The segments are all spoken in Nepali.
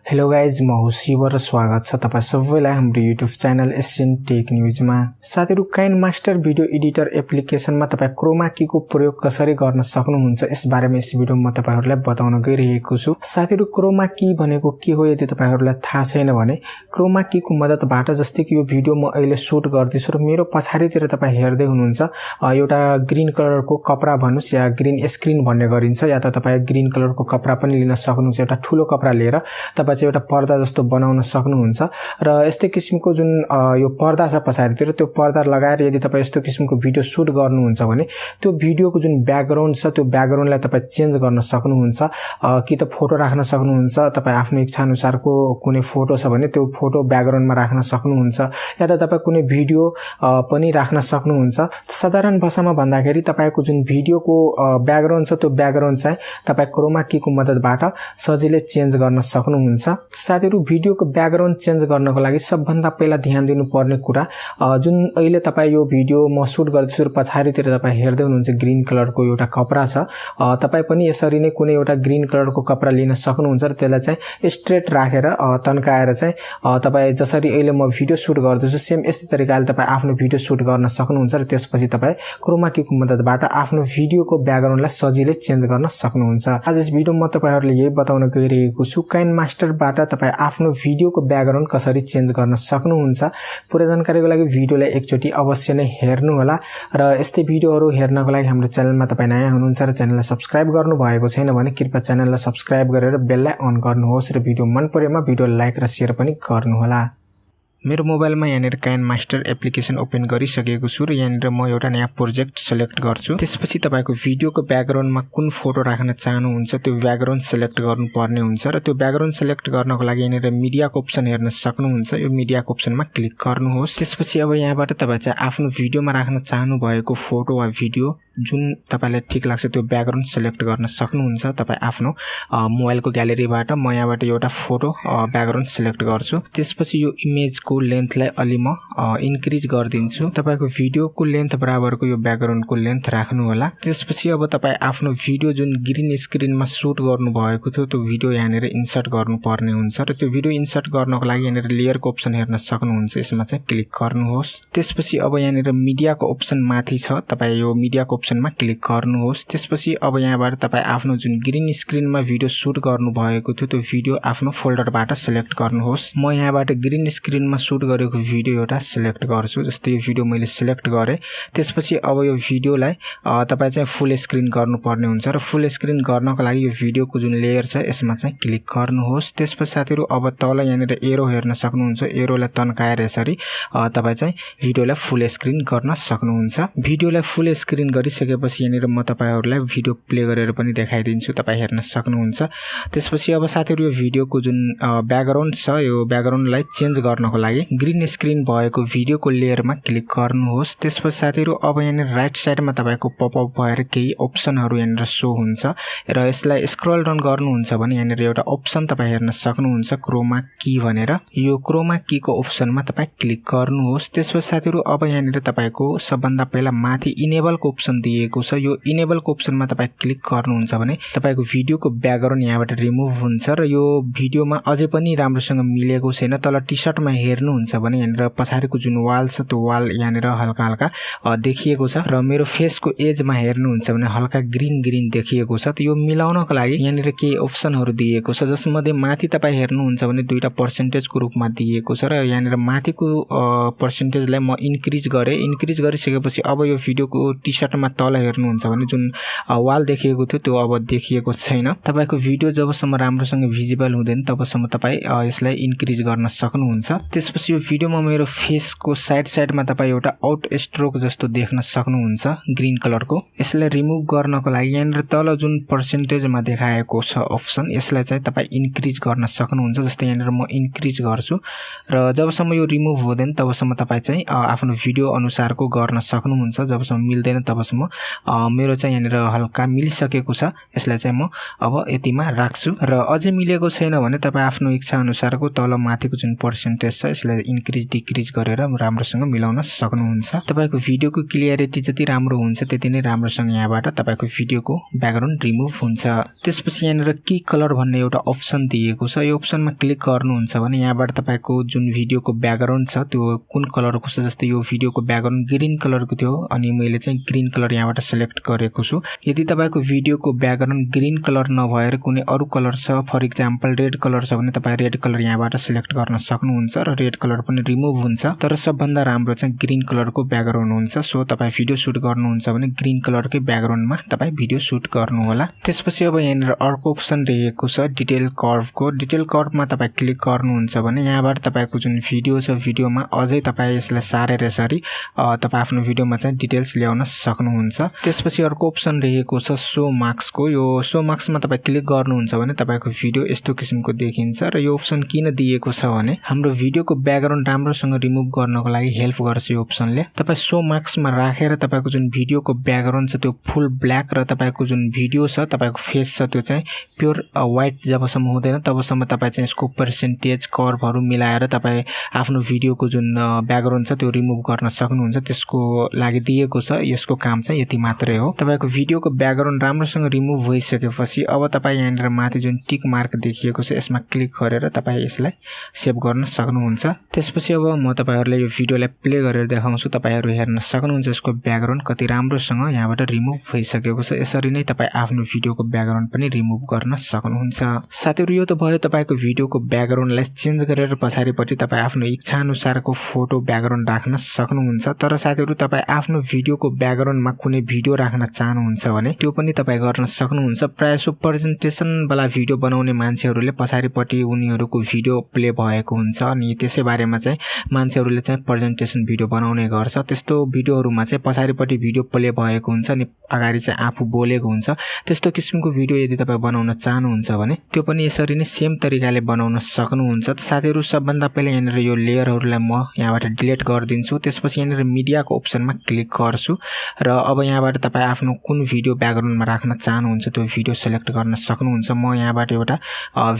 हेलो गाइज, म हो शिवा र स्वागत छ तपाईं सबैलाई हाम्रो युट्युब च्यानल SNtechNews मा। साथीहरु, काइनमास्टर भिडियो एडिटर एप्लिकेसनमा तपाई क्रोमा की को प्रयोग कसरी गर्न सक्नुहुन्छ यस बारेमा यस भिडियोमा म तपाईहरुलाई बताउन गइरहेको छु। साथीहरु, क्रोमा की भनेको के हो यदि तपाईहरुलाई थाहा छैन भने क्रोमा की को मद्दतबाट, जस्तै कि यो भिडियो म अहिले शूट गर्दैछु र मेरो पछाडीतिर तपाई हेर्दै हुनुहुन्छ एउटा ग्रीन कलरको कपडा भन्नुस् या ग्रीन स्क्रिन भन्ने गरिन्छ, या त तपाई ग्रीन कलरको कपडा पनि लिन सक्नुहुन्छ। एउटा ठूलो कपडा लिएर तपाई चाहिँ एउटा पर्दा जस्तो बनाउन सक्नुहुन्छ र यस्तै किसिमको जुन यो पर्दा छ पछाडीतिर, त्यो पर्दा लगाएर यदि तपाई यस्तो किसिमको भिडियो शूट गर्नुहुन्छ भने त्यो भिडियोको जुन ब्याकग्राउन्ड छ त्यो ब्याकग्राउन्डलाई तपाई चेन्ज गर्न सक्नुहुन्छ। कि त फोटो राख्न सक्नुहुन्छ, तपाई आफ्नो इच्छा अनुसारको कुनै फोटो छ भने त्यो फोटो ब्याकग्राउन्डमा राख्न सक्नुहुन्छ, या त तपाई कुनै भिडियो पनि राख्न सक्नुहुन्छ। साधारण भाषामा भन्दाखेरि तपाईको जुन भिडियोको ब्याकग्राउन्ड छ त्यो ब्याकग्राउन्ड चाहिँ तपाई क्रोमा की को मद्दतबाट सजिलै चेन्ज गर्न सक्नुहुन्छ। साथीहरु, भिडियोको ब्याकग्राउन्ड चेन्ज गर्नको लागि सबभन्दा पहिला ध्यान दिनुपर्ने कुरा, जुन अहिले तपाई यो भिडियो म शूट गर्दैछु र पछाडीतिर तपाई हेर्दै हुनुहुन्छ ग्रीन कलरको एउटा कपडा छ। तपाई पनि यसरी नै कुनै एउटा ग्रीन कलरको कपडा लिन सक्नुहुन्छ र त्यसलाई चाहिँ स्ट्रेट राखेर तन्काएर चाहिँ तपाई जसरी अहिले म भिडियो शूट गर्दैछु सेम यस्तै तरिकाले तपाई आफ्नो भिडियो शूट गर्न सक्नुहुन्छ र त्यसपछि तपाई क्रोमा की को मद्दतबाट आफ्नो भिडियोको ब्याकग्राउन्डलाई सजिलै चेन्ज गर्न सक्नुहुन्छ। आज यस भिडियोमा म तपाईहरुलाई यही बताउन गइरहेको छु, काइनमास्टरबाट तपाई आफ्नो भिडियोको ब्याकग्राउन्ड कसरी चेन्ज गर्न सक्नुहुन्छ। पूरा जानकारीको लागि भिडियोलाई एकचोटी अवश्य नै हेर्नु होला र यस्तै भिडियोहरु हेर्नको लागि हाम्रो च्यानलमा तपाई नयाँ हुनुहुन्छ र च्यानललाई सब्स्क्राइब गर्नु भएको छैन भने कृपया च्यानललाई सब्स्क्राइब गरेर बेललाई अन गर्नुहोस् र भिडियो मन परेमा भिडियो लाइक र शेयर पनि गर्नु होला। मेरो मोबाइलमा यहाँनिर काइनमास्टर एप्लिकेसन ओपन गरिसकेको छु र यहाँनिर म एउटा नयाँ प्रोजेक्ट सिलेक्ट गर्छु। त्यसपछि तपाईको भिडियोको ब्याकग्राउन्डमा कुन फोटो राख्न चाहनुहुन्छ त्यो ब्याकग्राउन्ड सिलेक्ट गर्नुपर्ने हुन्छ र त्यो ब्याकग्राउन्ड सिलेक्ट गर्नको लागि यहाँनिर मिडियाको अप्सन हेर्न सक्नुहुन्छ। यो मिडियाको अप्सनमा क्लिक गर्नुहोस्। त्यसपछि अब यहाँबाट तपाई चाहिँ आफ्नो भिडियोमा राख्न चाहनु भएको फोटो वा भिडियो जुन तपाईलाई ठीक लाग्छ त्यो ब्याकग्राउन्ड सिलेक्ट गर्न सक्नुहुन्छ। तपाई आफ्नो मोबाइलको ग्यालेरीबाट म यहाँबाट एउटा फोटो ब्याकग्राउन्ड सिलेक्ट गर्छु। त्यसपछि यो इमेजको लेन्थलाई अलि म इन्क्रिज गर्दिन्छु। तपाईको भिडियोको लेन्थ बराबरको यो ब्याकग्राउन्डको लेन्थ राख्नु होला। त्यसपछि अब तपाई आफ्नो भिडियो जुन ग्रीन स्क्रिनमा शूट गर्नु भएको थियो त्यो भिडियो यहाँनिर इन्सर्ट गर्नुपर्ने हुन्छ र त्यो भिडियो इन्सर्ट गर्नको लागि यहाँनिर लेयरको अप्सन हेर्न सक्नुहुन्छ। यसमा चाहिँ क्लिक गर्नुहोस्। त्यसपछि अब यहाँनिर मिडियाको अप्सन माथि छ, तपाई यो मिडियाको अप्सनमा क्लिक गर्नुहोस्। त्यसपछि अब यहाँबाट तपाई आफ्नो जुन ग्रीन स्क्रिनमा भिडियो शूट गर्नु भएको थियो त्यो भिडियो आफ्नो फोल्डरबाट सिलेक्ट गर्नुहोस्। म यहाँबाट ग्रीन स्क्रिनमा शूट गरेको भिडियो एउटा सिलेक्ट गर्छु। जस्तै यो भिडियो मैले सिलेक्ट गरे। त्यसपछि अब यो भिडियोलाई तपाई चाहिँ फुल स्क्रिन गर्नुपर्ने हुन्छ र फुल स्क्रिन गर्नको लागि यो भिडियोको जुन लेयर छ यसमा चाहिँ क्लिक गर्नुहोस्। त्यसपछि साथीहरु, अब तल यहाँनिर एरो हेर्न सक्नुहुन्छ। एरोलाई तन्काएर यसरी तपाई चाहिँ भिडियोलाई फुल स्क्रिन गर्न सक्नुहुन्छ। भिडियोलाई फुल स्क्रिन गरिसकेपछि यहाँनिर म तपाईहरुलाई भिडियो प्ले गरेर पनि देखाइदिन्छु, तपाई हेर्न सक्नुहुन्छ। त्यसपछि अब साथीहरु, यो भिडियोको जुन ब्याकग्राउन्ड छ यो ब्याकग्राउन्डलाई चेन्ज गर्नको लागि ग्रीन स्क्रिन भएको भिडियोको लेयरमा क्लिक गर्नुहोस्। त्यसपछि साथीहरु, अब यहाँनिर राइट साइडमा तपाईको पपअप भएर केही अप्सनहरु यहाँनिर शो हुन्छ र यसलाई स्क्रल डाउन गर्नुहुन्छ भने यहाँनिर एउटा अप्सन तपाई हेर्न सक्नुहुन्छ क्रोमा की भनेर। यो क्रोमा की को अप्सनमा तपाई क्लिक गर्नुहोस्। त्यसपछि साथीहरु, अब यहाँनिर तपाईको सबभन्दा पहिला माथि इनेबलको अप्सन दिएको छ। यो इनेबलको अप्सनमा तपाई क्लिक गर्नुहुन्छ भने तपाईको भिडियोको ब्याकग्राउन्ड यहाँबाट रिमुभ हुन्छ र यो भिडियोमा अझै पनि राम्रोसँग मिलेको छैन। तल टी-शर्टमा हेर्नुहुन्छ भने यहाँनिर पछाडीको जुन वाल छ त्यो वाल यहाँनिर हल्का हल्का देखिएको छ र मेरो फेसको एजमा हेर्नुहुन्छ भने हल्का ग्रीन ग्रीन देखिएको छ। त यो मिलाउनको लागि यहाँनिर केही अप्सनहरु दिएको छ, जसमध्ये माथि तपाई हेर्नुहुन्छ भने दुईटा पर्सेन्टेजको रूपमा दिएको छ र यहाँनिर माथिको पर्सेन्टेजलाई म इन्क्रिज गरे। इन्क्रिज गरिसकेपछि अब यो भिडियोको टी-शर्टमा तल हेर्नुहुन्छ भने जुन वाल देखिएको थियो त्यो अब देखिएको छैन। तपाईको भिडियो जबसम्म राम्रोसँग भिजिबल हुँदैन तबसम्म तपाई यसलाई इन्क्रिज गर्न सक्नुहुन्छ। त्यसपछि यो भिडियोमा मेरो फेसको साइडमा तपाई एउटा आउट स्ट्रोक जस्तो देख्न सक्नुहुन्छ ग्रीन कलरको। यसलाई रिमुभ गर्नको लागि यहाँनिर तल जुन पर्सेन्टेजमा देखाएको छ अप्सन यसलाई चाहिँ तपाई इन्क्रिज गर्न सक्नुहुन्छ। जस्तै यहाँनिर म इन्क्रिज गर्छु र जबसम्म यो रिमुभ हुँदैन तबसम्म तपाई चाहिँ आफ्नो भिडियो अनुसारको गर्न सक्नुहुन्छ। जबसम्म मिल्दैन तबसम्म मेरो चाहिँ यहाँनिर हल्का मिलिसकेको छ। यसलाई चाहिँ म अब यतिमा राख्छु र अझै मिलेको छैन भने तपाई आफ्नो इच्छा अनुसारको तल माथिको जुन पर्सेन्टेज छ यसलाई इन्क्रिज डिक्रिज गरेर राम्रोसँग मिलाउन सक्नुहुन्छ। तपाईको भिडियोको क्लियरिटी जति राम्रो हुन्छ त्यति नै राम्रोसँग यहाँबाट तपाईको भिडियोको ब्याकग्राउन्ड रिमुभ हुन्छ। त्यसपछि यहाँनिर की कलर भन्ने एउटा अप्सन दिएको छ। यो अप्सनमा क्लिक गर्नुहुन्छ भने यहाँबाट तपाईको जुन भिडियोको ब्याकग्राउन्ड छ त्यो कुन कलरको छ, जस्तै यो भिडियोको ब्याकग्राउन्ड ग्रीन कलरको थियो अनि मैले चाहिँ ग्रीन कलर यहाँबाट सिलेक्ट गरेको छु। यदि तपाईको भिडियोको ब्याकग्राउन्ड ग्रीन कलर नभएर कुनै अरु कलर छ, फर एक्जाम्पल रेड कलर छ भने तपाई रेड कलर यहाँबाट सिलेक्ट गर्न सक्नुहुन्छ र रेड कलर पनि रिमुभ हुन्छ। तर सबभन्दा राम्रो चाहिँ ग्रीन कलरको ब्याकग्राउन्ड हुन्छ। सो तपाई भिडियो सुट गर्नुहुन्छ भने ग्रीन कलरकै ब्याकग्राउन्डमा तपाई भिडियो सुट गर्नु होला। त्यसपछि अब यहाँनिर अर्को अप्सन रहेको छ डिटेल कर्वको। डिटेल कर्वमा तपाई क्लिक गर्नुहुन्छ भने यहाँबाट तपाईको जुन भिडियो छ भिडियोमा अझै तपाई यसलाई सारेर यसरी तपाई आफ्नो भिडियोमा चाहिँ डिटेल्स ल्याउन सक्नुहुन्छ। त्यसपछि अर्को अप्सन रहेको छ सो मार्क्सको। यो सो मार्क्समा तपाई क्लिक गर्नुहुन्छ भने तपाईको भिडियो यस्तो किसिमको देखिन्छ र यो अप्सन किन दिएको छ भने हाम्रो भिडियोको ब्याकग्राउन्ड राम्रोसँग रिमुभ गर्नको लागि हेल्प गर्छ यो अप्सनले। तपाई सो मार्क्समा राखेर तपाईको जुन भिडियोको ब्याकग्राउन्ड छ त्यो फुल ब्ल्याक र तपाईको जुन भिडियो छ तपाईको फेस छ त्यो चाहिँ प्योर व्हाइट जबसम्म हुँदैन तबसम्म तपाई चाहिँ यसको पर्सेन्टेज कर्वहरु मिलाएर तपाई आफ्नो भिडियोको जुन ब्याकग्राउन्ड छ त्यो रिमुभ गर्न सक्नुहुन्छ। त्यसको लागि दिएको छ। यसको काम चाहिँ यति मात्रै हो। तपाईको भिडियोको ब्याकग्राउन्ड राम्रोसँग रिमुभ भइसकेपछि अब तपाई यहाँनिर माथि जुन टिक मार्क देखिएको छ यसमा क्लिक गरेर तपाई यसलाई सेभ गर्न सक्नुहुन्छ। त्यसपछि अब म तपाईहरुलाई यो भिडियोलाई प्ले गरेर देखाउँछु। तपाईहरु हेर्न सक्नुहुन्छ यसको ब्याकग्राउन्ड कति राम्रोसँग यहाँबाट रिमुभ भइसकेको छ। यसरी नै तपाई आफ्नो भिडियोको ब्याकग्राउन्ड पनि रिमुभ गर्न सक्नुहुन्छ। साथीहरु यो त भयो तपाईको भिडियोको ब्याकग्राउन्डलाई चेन्ज गरेर पछाडिपट्टि तपाई आफ्नो इच्छा अनुसारको फोटो ब्याकग्राउन्ड राख्न सक्नुहुन्छ। तर साथीहरु तपाई आफ्नो भिडियोको ब्याकग्राउन्डमा कुनै भिडियो राख्न चाहनुहुन्छ भने त्यो पनि तपाई गर्न सक्नुहुन्छ। प्रायसो प्रेजेन्टेसन वाला भिडियो बनाउने मान्छेहरुले पछाडिपट्टि उनीहरुको भिडियो प्ले भएको हुन्छ अनि त्यसै बारेमा चाहिँ मान्छेहरुले चाहिँ प्रेजेन्टेसन भिडियो बनाउने गर्छ। त्यस्तो भिडियोहरुमा चाहिँ पछाडिपट्टि भिडियो प्ले भएको हुन्छ अनि अगाडि चाहिँ आफू बोलेको हुन्छ। त्यस्तो किसिमको भिडियो यदि तपाई बनाउन चाहनुहुन्छ भने त्यो पनि यसरी नै सेम तरिकाले बनाउन सक्नुहुन्छ। साथीहरु सबभन्दा पहिले यहाँनिर यो लेयरहरुलाई म यहाँबाट डिलिट गर्दिन्छु। त्यसपछि यहाँनिर मिडियाको अप्सनमा क्लिक गर्छु र अब यहाँबाट तपाई आफ्नो कुन भिडियो ब्याकग्राउन्डमा राख्न चाहनुहुन्छ त्यो भिडियो सिलेक्ट गर्न सक्नुहुन्छ। म यहाँबाट एउटा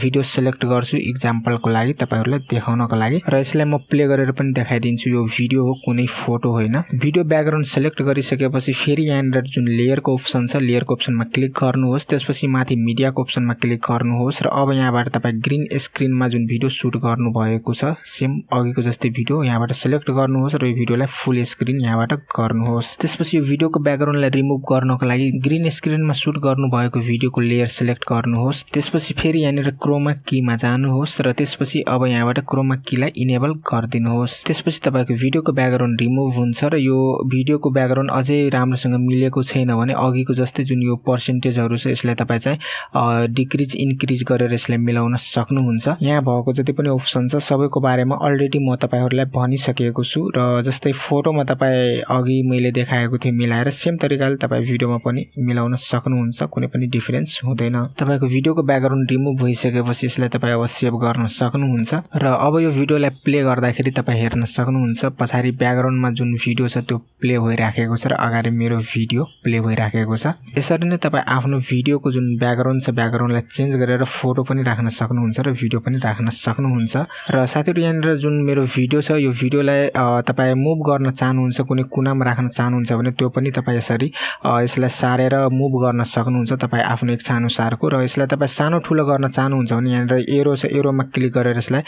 भिडियो सिलेक्ट गर्छु एक्जाम्पलको लागि तपाईहरुलाई देखाउनको लागि र यसलाई म प्ले गरेर पनि देखाइदिन्छु। यो भिडियो हो कुनै फोटो होइन। भिडियो ब्याकग्राउन्ड सिलेक्ट गरिसकेपछि फेरि यहाँनिर जुन लेयरको अप्सन छ लेयरको अप्सनमा क्लिक गर्नुहोस्। त्यसपछि माथि मिडियाको अप्सनमा क्लिक गर्नुहोस् र अब यहाँबाट तपाई ग्रीन स्क्रिनमा जुन भिडियो सुट गर्नु भएको छ सेम अघिको जस्तै भिडियो यहाँबाट सिलेक्ट गर्नुहोस् र यो भिडियोलाई फुल स्क्रिन यहाँबाट गर्नुहोस्। त्यसपछि यो भिडियोको ब्याकग्राउन्डलाई रिमुभ गर्नको लागि ग्रीन स्क्रिनमा सुट गर्नु भएको भिडियोको लेयर सिलेक्ट गर्नुहोस्। त्यसपछि फेरि यहाँनिर क्रोमा कीमा जानुहोस् र त्यसपछि अब यहाँबाट क्रोमा कीलाई इनेबल गरिदिनुहोस्। त्यसपछि तपाईको भिडियोको ब्याकग्राउन्ड रिमुभ हुन्छ र यो भिडियोको ब्याकग्राउन्ड अझै राम्रोसँग मिलेको छैन भने अघिको जस्तै जुन यो पर्सेन्टेजहरु छ यसलाई तपाई चाहिँ डिक्रिज इन्क्रिज गरेर यसलाई मिलाउन सक्नुहुन्छ। यहाँ भएको जति पनि अप्सन छ सबैको बारेमा अलरेडी म तपाईहरुलाई भनिसकेको छु र जस्तै फोटोमा तपाई अघि मैले देखाएको थिए मिलाएर सेम तरिकाले तपाई भिडियोमा पनि मिलाउन सक्नुहुन्छ। कुनै पनि डिफरेन्स हुँदैन। तपाईको भिडियोको ब्याकग्राउन्ड रिमुभ भइसकेपछि यसलाई तपाई अब सेभ गर्न सक्नुहुन्छ र अब यो भिडियोलाई प्ले गर्दाखेरि तपाई हेर्न सक्नुहुन्छ पछाडी ब्याकग्राउन्डमा जुन भिडियो छ त्यो प्ले भइराखेको छ र अगाडि मेरो भिडियो प्ले भइराखेको छ। यसरी नै तपाई आफ्नो भिडियोको जुन ब्याकग्राउन्ड छ ब्याकग्राउन्डलाई चेन्ज गरेर फोटो पनि राख्न सक्नुहुन्छ र भिडियो पनि राख्न सक्नुहुन्छ। र साथीहरु यहाँनिर जुन मेरो भिडियो छ यो भिडियोलाई तपाई मुभ गर्न चाहनुहुन्छ कुनै कुनामा राख्न चाहनुहुन्छ भने त्यो पनि तपाई यसरी यसलाई सारेर मुभ गर्न सक्नुहुन्छ तपाई आफ्नो इच्छा अनुसारको। र यसलाई तपाई सानो ठुलो गर्न चाहनुहुन्छ भने यहाँनिर एरो छ एरोमा क्लिक गरेर यसलाई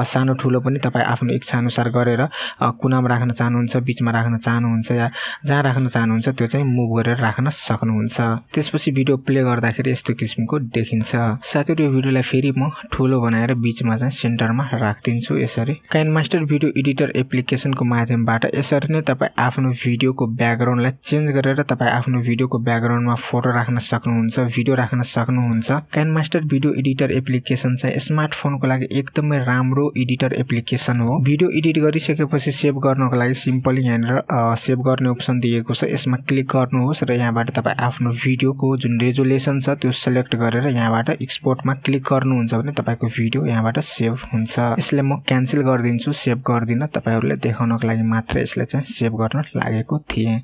सानो ठुलो पनि तपाई आफ्नो इच्छा अनुसार गरेर कुनामा राख्न चाहनुहुन्छ बीचमा राख्न चाहनुहुन्छ या जहाँ राख्न चाहनुहुन्छ त्यो चाहिँ मुभ गरेर राख्न सक्नुहुन्छ। त्यसपछि भिडियो प्ले गर्दाखेरि यस्तो किसिमको देखिन्छ। साथीहरु यो भिडियोलाई फेरि म ठुलो बनाएर बीचमा चाहिँ सेन्टरमा राख्दिन्छु। यसरी काइनमास्टर भिडियो एडिटर एप्लिकेसनको माध्यमबाट यसरी नै तपाई आफ्नो भिडियोको ब्याकग्राउन्डलाई चेन्ज गरेर तपाई आफ्नो भिडियोको ब्याकग्राउन्डमा फोटो राख्न सक्नुहुन्छ, भिडियो राख्न सक्नुहुन्छ। काइनमास्टर भिडियो एडिटर एप्लिकेसन चाहिँ स्मार्टफोनको लागि एकदमै राम्रो एडिटर एप्लिकेसन हो। भिडियो एडिट गरिसकेपछि सेभ गर्नको लागि सिम्पली यहाँनिर सेभ गर्ने अप्सन दिएको छ यसमा क्लिक गर्नुहोस् र यहाँबाट तपाई आफ्नो भिडियोको जुन रेजोल्युसन छ त्यो सिलेक्ट गरेर यहाँबाट एक्सपोर्टमा क्लिक गर्नुहुन्छ भने तपाईको भिडियो यहाँबाट सेभ हुन्छ। यसले म क्यान्सल गरिदिन्छु, सेभ गर्दिन। तपाईहरुलाई देखाउनको लागि मात्र यसले चाहिँ सेभ गर्न लागेको थिए।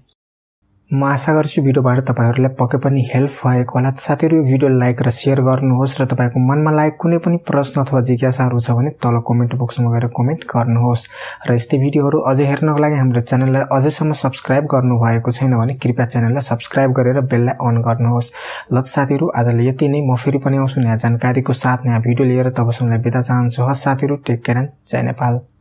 म आशा गर्छु भिडियोबाट तपाईहरुलाई पक्कै पनि हेल्प भएको होला। साथीहरु यो भिडियोलाई लाइक र शेयर गर्नुहोस् र तपाईको मनमा लागेको कुनै पनि प्रश्न अथवा जिज्ञासाहरु छ भने तल कमेन्ट बक्समा गएर कमेन्ट गर्नुहोस् र यस्तै भिडियोहरु अझै हेर्नको लागि हाम्रो च्यानललाई अझैसम्म सब्स्क्राइब गर्नुभएको छैन भने कृपया च्यानललाई सब्स्क्राइब गरेर बेललाई अन गर्नुहोस्। ल साथीहरु आजलाई यति नै। म फेरि पनि आउँछु नयाँ जानकारीको साथ नयाँ भिडियो लिएर। तबसम्मलाई बिदा चाहन्छु। हस् साथीहरु, टेक केयर एन्ड जय नेपाल।